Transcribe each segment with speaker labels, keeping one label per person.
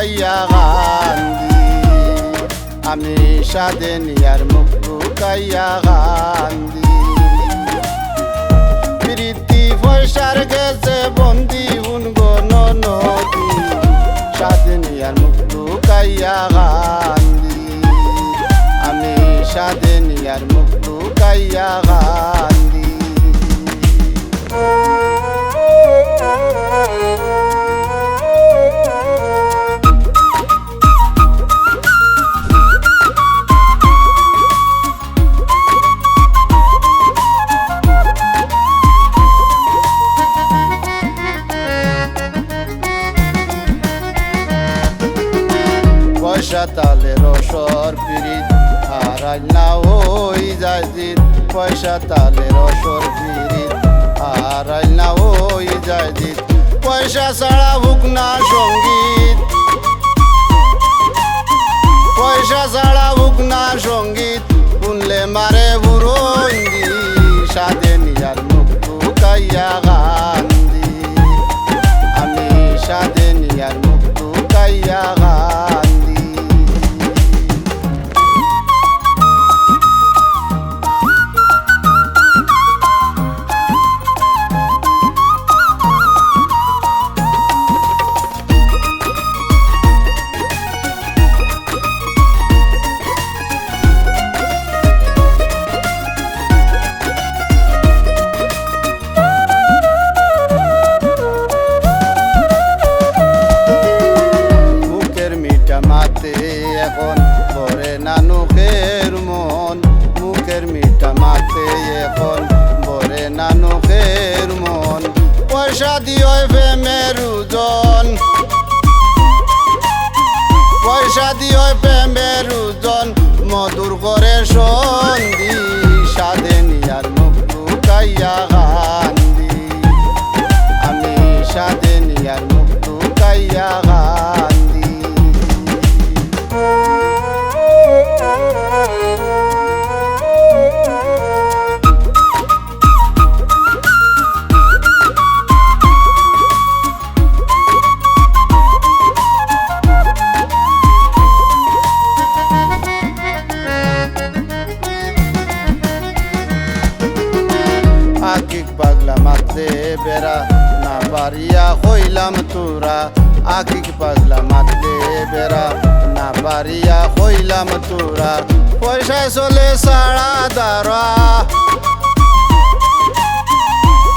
Speaker 1: লুকাইয়া কান্দি আমি সাদেনিয়ার মুখ লুকাইয়া কান্দি প্রীতি পয়সার গেছে বন্দি উনগো নদী সাদেনিয়ার মুখ লুকাইয়া কান্দি আমি সাদেনিয়ার মুখ লুকাইয়া কান্দি পয়সা তালে রসর পিরিত হারাই না ওই যাইদিত পয়সা তালে রসর পিরিত হারাই না ওই যাইদিত পয়সা ছাড়া হুক না সঙ্গীত পয়সা ছাড়া হুক না সঙ্গীত শুনলে মারে বুরন্দি সাদেনিয়ার মুখ লুকাইয়া কান্দি আমি সাদেনিয়ার মুখ লুকাইয়া কান্দি মাতে এখন ভরে নানুকের মন মুখের মিঠা মাতে এখন ভরে নানুকের মন পয়সা দিও প্রেমের ওজন পয়সা দিও প্রেমের ওজন মধুর করে সন্ধি সাদেনিয়ার মুখ লুকাইয়া কান্দি আমি সাদেনিয়ার মুখ লুকাইয়া কান্দি আকিক পাগলা মাতে বেড়া না পারিয়া হইলাম তোরা আকিক পাগলা মাতে বেড়া না পারিয়া হইলাম তোরা পয়সায় চলে সারা দারা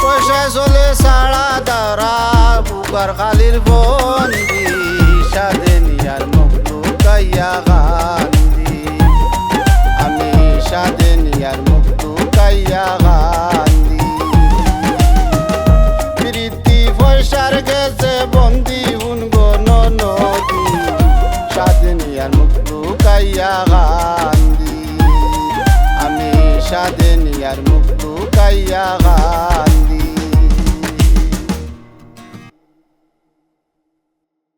Speaker 1: পয়সায় চলে সারা দারা বুকার খালির বন্দি সাদেনিয়ার মুখ লুকাইয়া কান্দি আমি সাদেনিয়ার মুখ লুকাইয়া কান্দি প্রীতি পয়সার গেছে বন্দি উনগো নদী সাদেনিয়ার মুখ লুকাইয়া কান্দি আমি সাদেনিয়ার মুখ লুকাইয়া কান্দি